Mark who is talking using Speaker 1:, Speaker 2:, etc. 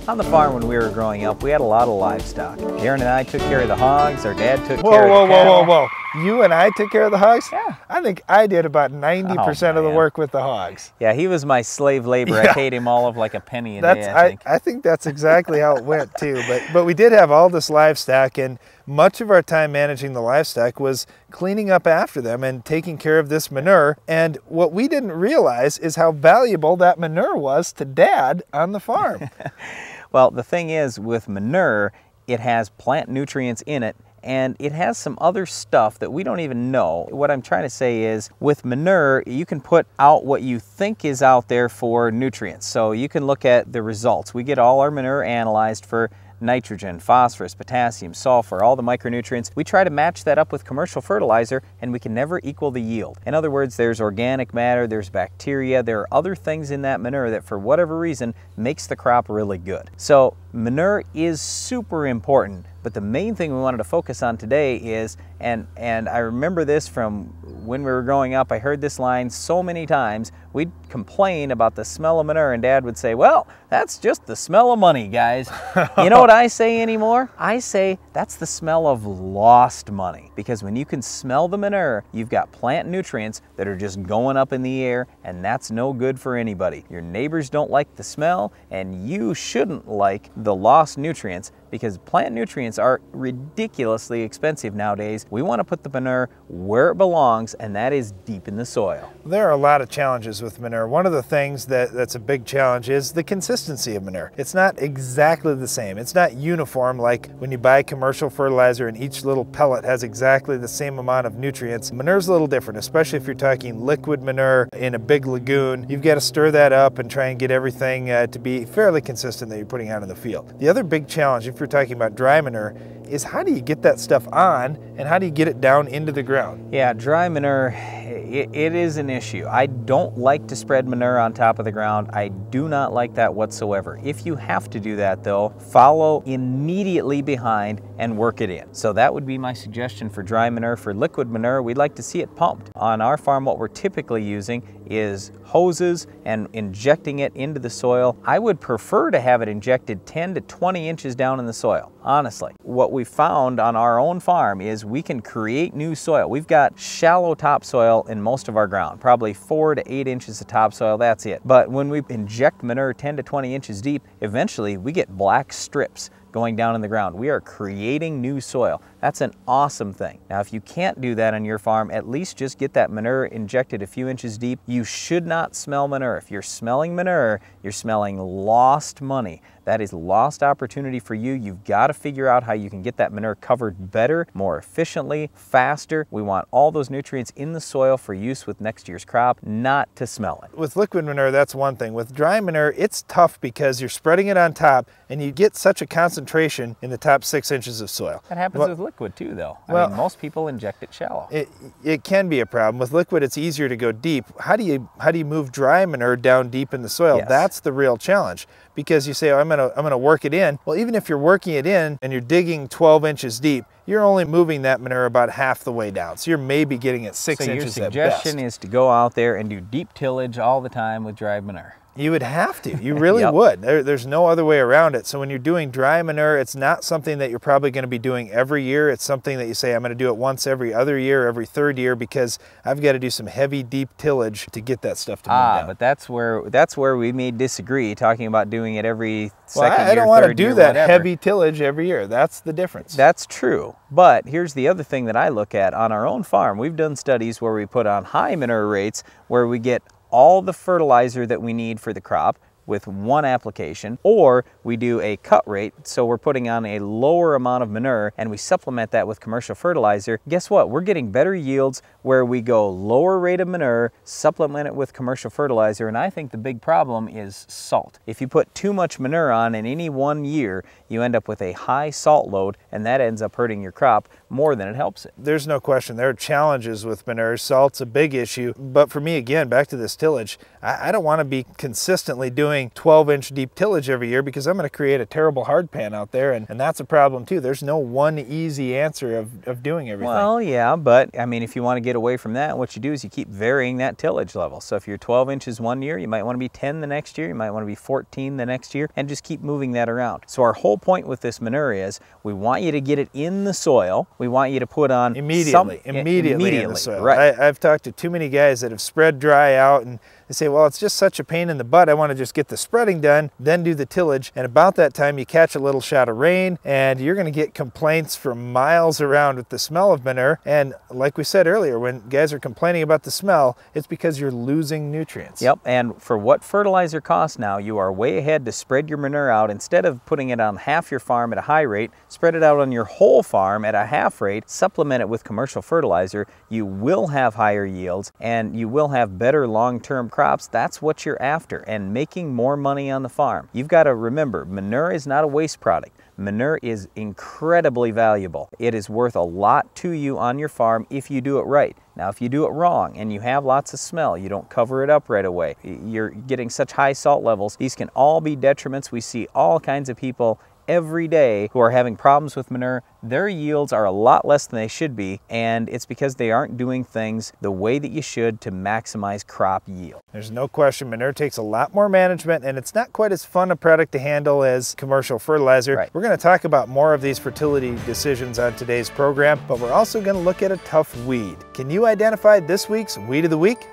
Speaker 1: On the farm when we were growing up, we had a lot of livestock. Darren and I took care of the hogs, our dad took care of the cattle.
Speaker 2: Whoa. You and I took care of the hogs?
Speaker 1: Yeah.
Speaker 2: I think I did about 90% of the work with the hogs.
Speaker 1: Yeah, he was my slave labor. Yeah. I paid him all of like a penny a day, I think.
Speaker 2: I think that's exactly how it went too. But we did have all this livestock, and much of our time managing the livestock was cleaning up after them and taking care of this manure. And what we didn't realize is how valuable that manure was to Dad on the farm.
Speaker 1: Well, the thing is with manure, it has plant nutrients in it, and it has some other stuff that we don't even know. What I'm trying to say is with manure, you can put out what you think is out there for nutrients. So you can look at the results. We get all our manure analyzed for nitrogen, phosphorus, potassium, sulfur, all the micronutrients. We try to match that up with commercial fertilizer, and we can never equal the yield. In other words, there's organic matter, there's bacteria, there are other things in that manure that for whatever reason makes the crop really good. So manure is super important, but the main thing we wanted to focus on today is, and I remember this from when we were growing up, I heard this line so many times. We'd complain about the smell of manure, and Dad would say, well, that's just the smell of money, guys. You know what I say anymore? I say that's the smell of lost money, because when you can smell the manure, you've got plant nutrients that are just going up in the air, and that's no good for anybody. Your neighbors don't like the smell, and you shouldn't like the lost nutrients, because plant nutrients are ridiculously expensive nowadays. We want to put the manure where it belongs, and that is deep in the soil.
Speaker 2: There are a lot of challenges with manure. One of the things that's a big challenge is the consistency of manure. It's not exactly the same. It's not uniform like when you buy commercial fertilizer and each little pellet has exactly the same amount of nutrients. Manure's a little different, especially if you're talking liquid manure in a big lagoon. You've got to stir that up and try and get everything to be fairly consistent that you're putting out in the field. The other big challenge, if you're talking about dry manure, is how do you get that stuff on and how do you get it down into the ground?
Speaker 1: Yeah, dry manure, it is an issue. I don't like to spread manure on top of the ground. I do not like that whatsoever. If you have to do that though, follow immediately behind and work it in. So that would be my suggestion for dry manure. For liquid manure, we'd like to see it pumped. On our farm, what we're typically using is hoses and injecting it into the soil. I would prefer to have it injected 10 to 20 inches down in the soil, honestly. What we found on our own farm is we can create new soil. We've got shallow topsoil in most of our ground, probably 4 to 8 inches of topsoil, that's it. But when we inject manure 10 to 20 inches deep, eventually we get black strips going down in the ground. We are creating new soil. That's an awesome thing. Now, if you can't do that on your farm, at least just get that manure injected a few inches deep. You should not smell manure. If you're smelling manure, you're smelling lost money. That is lost opportunity for you. You've got to figure out how you can get that manure covered better, more efficiently, faster. We want all those nutrients in the soil for use with next year's crop, not to smell it.
Speaker 2: With liquid manure, that's one thing. With dry manure, it's tough because you're spreading it on top and you get such a concentration in the top 6 inches of soil.
Speaker 1: That happens with liquid too, though. I mean, most people inject it shallow.
Speaker 2: It can be a problem. With liquid, it's easier to go deep. How do you move dry manure down deep in the soil?
Speaker 1: Yes.
Speaker 2: That's the real challenge, because you say, oh, I'm gonna work it in. Well, even if you're working it in and you're digging 12 inches deep, you're only moving that manure about half the way down. So you're maybe getting it 6 inches at best.
Speaker 1: So your suggestion is to go out there and do deep tillage all the time with dry manure.
Speaker 2: You would have to. You really would. There's no other way around it. So when you're doing dry manure, it's not something that you're probably going to be doing every year. It's something that you say, I'm going to do it once every other year, every third year, because I've got to do some heavy, deep tillage to get that stuff to move down.
Speaker 1: But that's where we may disagree, talking about doing it every second year,
Speaker 2: I don't want to
Speaker 1: third
Speaker 2: do
Speaker 1: year,
Speaker 2: that
Speaker 1: whatever.
Speaker 2: heavy tillage every year. That's the difference.
Speaker 1: That's true. But here's the other thing that I look at on our own farm. We've done studies where we put on high manure rates, where we get all the fertilizer that we need for the crop with one application, or we do a cut rate, so we're putting on a lower amount of manure and we supplement that with commercial fertilizer. Guess what? We're getting better yields where we go lower rate of manure, supplement it with commercial fertilizer, and I think the big problem is salt. If you put too much manure on in any one year, you end up with a high salt load, and that ends up hurting your crop more than it helps it.
Speaker 2: There's no question. There are challenges with manure. Salt's a big issue, but for me, again, back to this tillage, I don't want to be consistently doing doing 12-inch deep tillage every year because I'm going to create a terrible hard pan out there, and that's a problem too. There's no one easy answer of doing everything.
Speaker 1: Well, yeah, but I mean, if you want to get away from that, what you do is you keep varying that tillage level. So if you're 12 inches one year, you might want to be 10 the next year, you might want to be 14 the next year, and just keep moving that around. So our whole point with this manure is we want you to get it in the soil. We want you to put on
Speaker 2: immediately in the soil.
Speaker 1: Right.
Speaker 2: I've talked to too many guys that have spread dry out, and they say, well, it's just such a pain in the butt. I want to just get the spreading done, then do the tillage. And about that time, you catch a little shot of rain, and you're going to get complaints from miles around with the smell of manure. And like we said earlier, when guys are complaining about the smell, it's because you're losing nutrients.
Speaker 1: Yep, and for what fertilizer costs now, you are way ahead to spread your manure out. Instead of putting it on half your farm at a high rate, spread it out on your whole farm at a half rate, supplement it with commercial fertilizer. You will have higher yields, and you will have better long-term crops. That's what you're after, and making more money on the farm. You've got to remember, manure is not a waste product. Manure is incredibly valuable. It is worth a lot to you on your farm if you do it right. Now, if you do it wrong and you have lots of smell, you don't cover it up right away, you're getting such high salt levels, these can all be detriments. We see all kinds of people every day who are having problems with manure. Their yields are a lot less than they should be, and it's because they aren't doing things the way that you should to maximize crop yield.
Speaker 2: There's no question manure takes a lot more management, and it's not quite as fun a product to handle as commercial fertilizer.
Speaker 1: Right.
Speaker 2: We're going to talk about more of these fertility decisions on today's program, but we're also going to look at a tough weed. Can you identify this week's Weed of the Week?